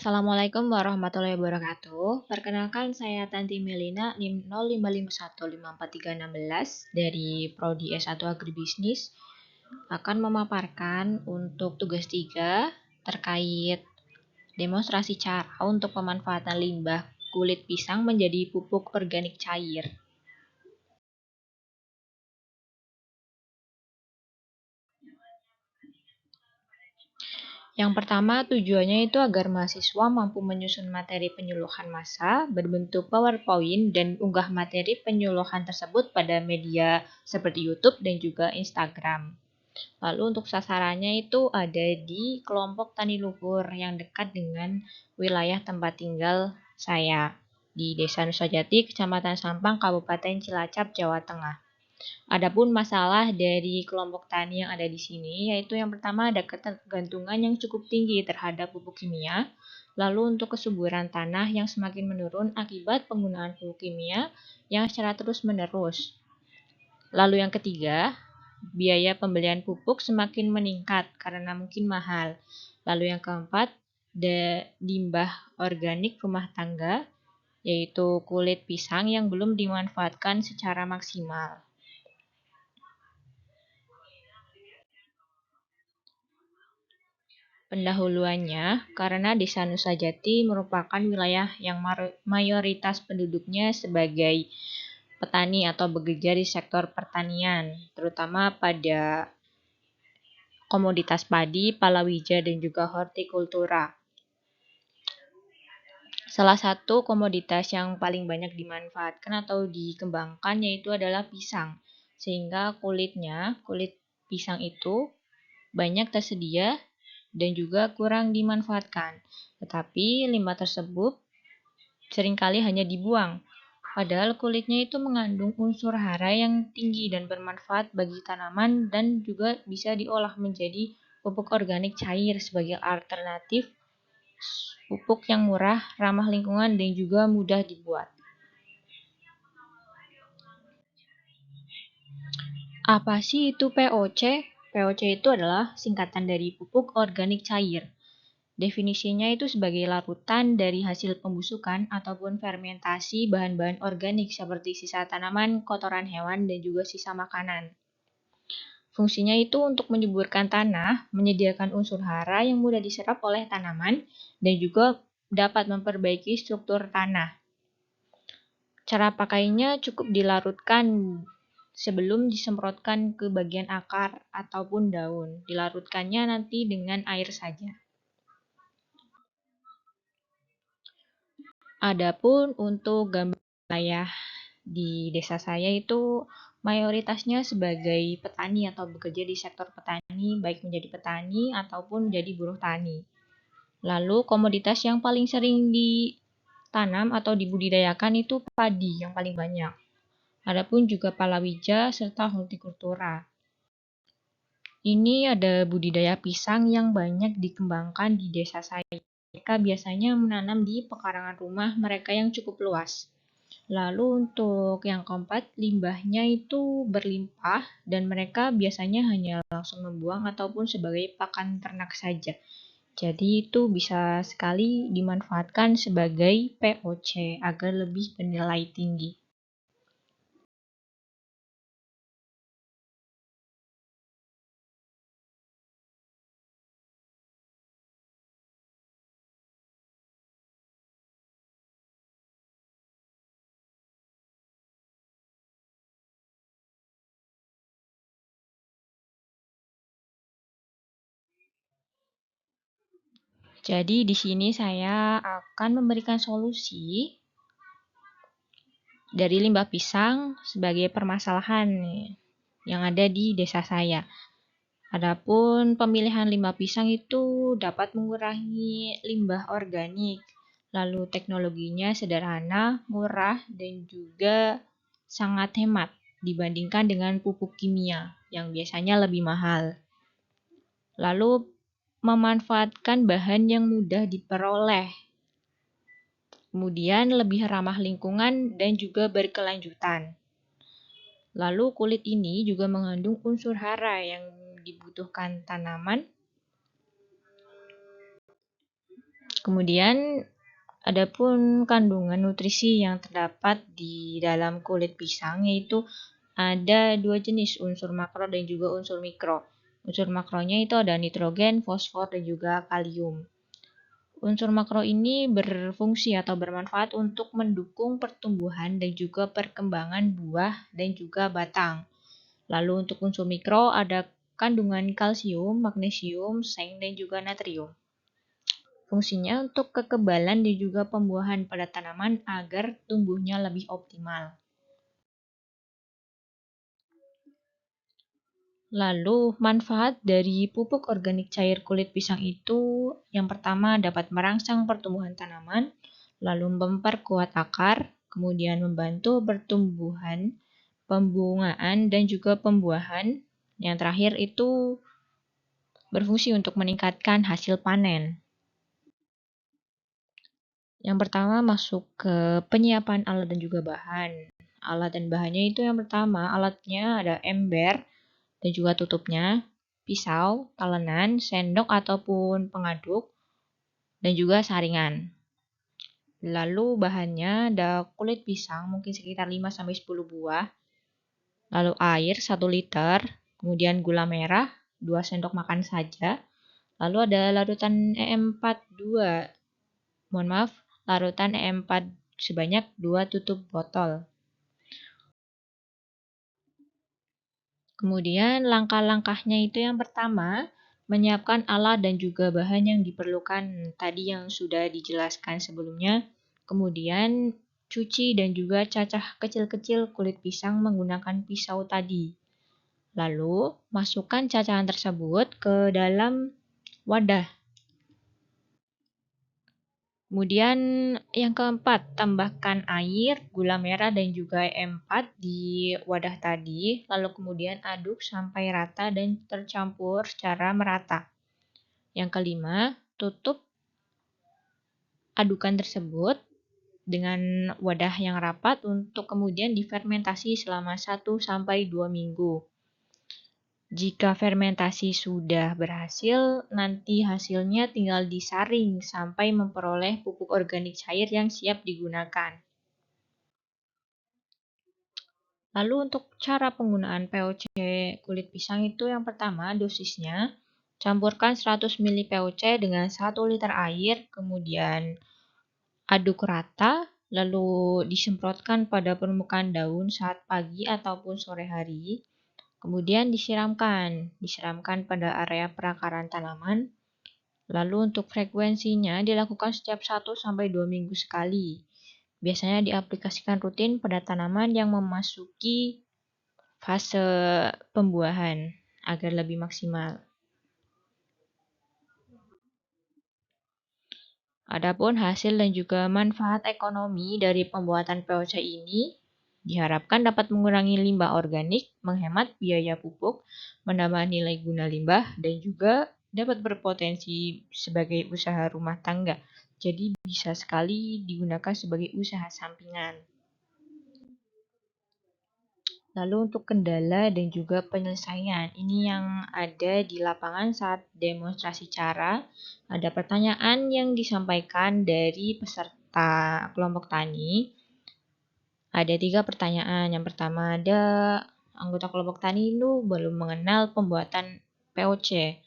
Assalamualaikum warahmatullahi wabarakatuh. Perkenalkan saya Tanti Melina NIM 05515436 dari Prodi S1 Agribisnis akan memaparkan untuk tugas 3 terkait demonstrasi cara untuk pemanfaatan limbah kulit pisang menjadi pupuk organik cair. Yang pertama, tujuannya itu agar mahasiswa mampu menyusun materi penyuluhan massa berbentuk PowerPoint dan unggah materi penyuluhan tersebut pada media seperti YouTube dan juga Instagram. Lalu untuk sasarannya itu ada di kelompok tani luhur yang dekat dengan wilayah tempat tinggal saya di Desa Nusajati, Kecamatan Sampang, Kabupaten Cilacap, Jawa Tengah. Adapun masalah dari kelompok tani yang ada di sini, yaitu yang pertama ada ketergantungan yang cukup tinggi terhadap pupuk kimia, lalu untuk kesuburan tanah yang semakin menurun akibat penggunaan pupuk kimia yang secara terus-menerus. Lalu yang ketiga, biaya pembelian pupuk semakin meningkat karena mungkin mahal. Lalu yang keempat, limbah organik rumah tangga, yaitu kulit pisang yang belum dimanfaatkan secara maksimal. Pendahuluannya, karena Desa Nusajati merupakan wilayah yang mayoritas penduduknya sebagai petani atau bekerja di sektor pertanian, terutama pada komoditas padi, palawija, dan juga hortikultura. Salah satu komoditas yang paling banyak dimanfaatkan atau dikembangkan yaitu adalah pisang. Sehingga kulit pisang itu banyak tersedia dan juga kurang dimanfaatkan. Tetapi limbah tersebut seringkali hanya dibuang. Padahal kulitnya itu mengandung unsur hara yang tinggi dan bermanfaat bagi tanaman dan juga bisa diolah menjadi pupuk organik cair sebagai alternatif pupuk yang murah, ramah lingkungan, dan juga mudah dibuat. Apa sih itu POC? POC itu adalah singkatan dari pupuk organik cair. Definisinya itu sebagai larutan dari hasil pembusukan ataupun fermentasi bahan-bahan organik seperti sisa tanaman, kotoran hewan, dan juga sisa makanan. Fungsinya itu untuk menyuburkan tanah, menyediakan unsur hara yang mudah diserap oleh tanaman, dan juga dapat memperbaiki struktur tanah. Cara pakainya cukup dilarutkan sebelum disemprotkan ke bagian akar ataupun daun. Dilarutkannya nanti dengan air saja. Adapun untuk gambar wilayah di desa saya itu mayoritasnya sebagai petani atau bekerja di sektor petani, baik menjadi petani ataupun menjadi buruh tani. Lalu komoditas yang paling sering ditanam atau dibudidayakan itu padi yang paling banyak. Adapun juga palawija serta hortikultura. Ini ada budidaya pisang yang banyak dikembangkan di desa saya. Mereka biasanya menanam di pekarangan rumah mereka yang cukup luas. Lalu untuk yang keempat, limbahnya itu berlimpah dan mereka biasanya hanya langsung membuang ataupun sebagai pakan ternak saja. Jadi itu bisa sekali dimanfaatkan sebagai POC agar lebih bernilai tinggi. Jadi di sini saya akan memberikan solusi dari limbah pisang sebagai permasalahan yang ada di desa saya. Adapun pemilihan limbah pisang itu dapat mengurangi limbah organik. Lalu teknologinya sederhana, murah, dan juga sangat hemat dibandingkan dengan pupuk kimia yang biasanya lebih mahal. Lalu memanfaatkan bahan yang mudah diperoleh. Kemudian lebih ramah lingkungan dan juga berkelanjutan. Lalu kulit ini juga mengandung unsur hara yang dibutuhkan tanaman Kemudian adapun kandungan nutrisi yang terdapat di dalam kulit pisang yaitu ada dua jenis unsur makro dan juga unsur mikro. Unsur makronya itu ada nitrogen, fosfor, dan juga kalium. Unsur makro ini berfungsi atau bermanfaat untuk mendukung pertumbuhan dan juga perkembangan buah dan juga batang. Lalu untuk unsur mikro ada kandungan kalsium, magnesium, seng, dan juga natrium. Fungsinya untuk kekebalan dan juga pembuahan pada tanaman agar tumbuhnya lebih optimal. Lalu, manfaat dari pupuk organik cair kulit pisang itu yang pertama dapat merangsang pertumbuhan tanaman, lalu memperkuat akar, kemudian membantu pertumbuhan, pembungaan, dan juga pembuahan. Yang terakhir itu berfungsi untuk meningkatkan hasil panen. Yang pertama masuk ke penyiapan alat dan juga bahan. Alat dan bahannya itu yang pertama, alatnya ada ember dan juga tutupnya, pisau, talenan, sendok ataupun pengaduk, dan juga saringan. Lalu bahannya ada kulit pisang mungkin sekitar 5-10 buah, lalu air 1 liter, kemudian gula merah 2 sendok makan saja, lalu ada larutan EM42, mohon maaf, larutan EM4 sebanyak 2 tutup botol. Kemudian langkah-langkahnya itu yang pertama, menyiapkan alat dan juga bahan yang diperlukan tadi yang sudah dijelaskan sebelumnya. Kemudian cuci dan juga cacah kecil-kecil kulit pisang menggunakan pisau tadi. Lalu masukkan cacahan tersebut ke dalam wadah. Kemudian yang keempat, tambahkan air, gula merah, dan juga E4 di wadah tadi. Lalu kemudian aduk sampai rata dan tercampur secara merata. Yang kelima, tutup adukan tersebut dengan wadah yang rapat untuk kemudian difermentasi selama 1-2 minggu. Jika fermentasi sudah berhasil, nanti hasilnya tinggal disaring sampai memperoleh pupuk organik cair yang siap digunakan. Lalu untuk cara penggunaan POC kulit pisang itu yang pertama dosisnya, campurkan 100 ml POC dengan 1 liter air, kemudian aduk rata, lalu disemprotkan pada permukaan daun saat pagi ataupun sore hari. Kemudian disiramkan pada area perakaran tanaman. Lalu untuk frekuensinya dilakukan setiap 1-2 minggu sekali. Biasanya diaplikasikan rutin pada tanaman yang memasuki fase pembuahan agar lebih maksimal. Adapun hasil dan juga manfaat ekonomi dari pembuatan POC ini diharapkan dapat mengurangi limbah organik, menghemat biaya pupuk, menambah nilai guna limbah, dan juga dapat berpotensi sebagai usaha rumah tangga. Jadi bisa sekali digunakan sebagai usaha sampingan. Lalu untuk kendala dan juga penyelesaian, ini yang ada di lapangan saat demonstrasi cara, ada pertanyaan yang disampaikan dari peserta kelompok tani. Ada 3 pertanyaan. Yang pertama ada anggota kelompok tani itu belum mengenal pembuatan POC.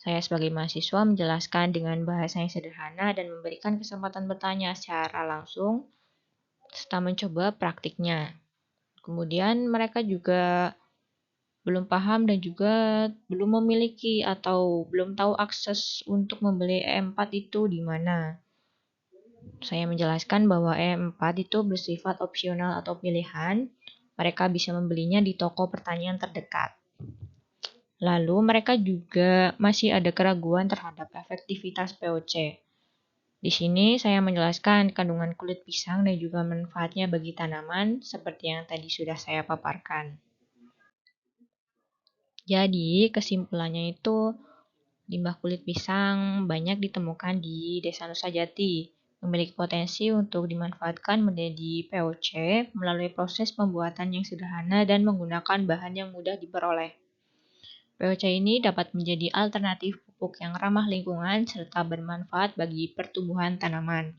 Saya sebagai mahasiswa menjelaskan dengan bahasa yang sederhana dan memberikan kesempatan bertanya secara langsung serta mencoba praktiknya. Kemudian mereka juga belum paham dan juga belum memiliki atau belum tahu akses untuk membeli E4 itu di mana. Saya menjelaskan bahwa E4 itu bersifat opsional atau pilihan. Mereka bisa membelinya di toko pertanian terdekat. Lalu mereka juga masih ada keraguan terhadap efektivitas POC. Di sini saya menjelaskan kandungan kulit pisang dan juga manfaatnya bagi tanaman seperti yang tadi sudah saya paparkan. Jadi, kesimpulannya itu limbah kulit pisang banyak ditemukan di Desa Nusa Jati, memiliki potensi untuk dimanfaatkan menjadi POC melalui proses pembuatan yang sederhana dan menggunakan bahan yang mudah diperoleh. POC ini dapat menjadi alternatif pupuk yang ramah lingkungan serta bermanfaat bagi pertumbuhan tanaman.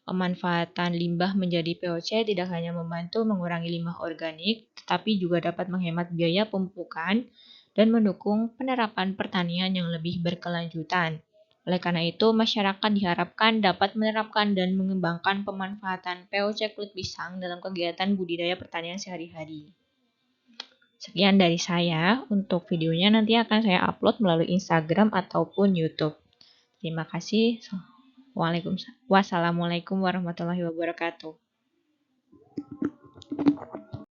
Pemanfaatan limbah menjadi POC tidak hanya membantu mengurangi limbah organik, tetapi juga dapat menghemat biaya pemupukan dan mendukung penerapan pertanian yang lebih berkelanjutan. Oleh karena itu, masyarakat diharapkan dapat menerapkan dan mengembangkan pemanfaatan POC kulit pisang dalam kegiatan budidaya pertanian sehari-hari. Sekian dari saya. Untuk videonya nanti akan saya upload melalui Instagram ataupun YouTube. Terima kasih. Wassalamualaikum warahmatullahi wabarakatuh.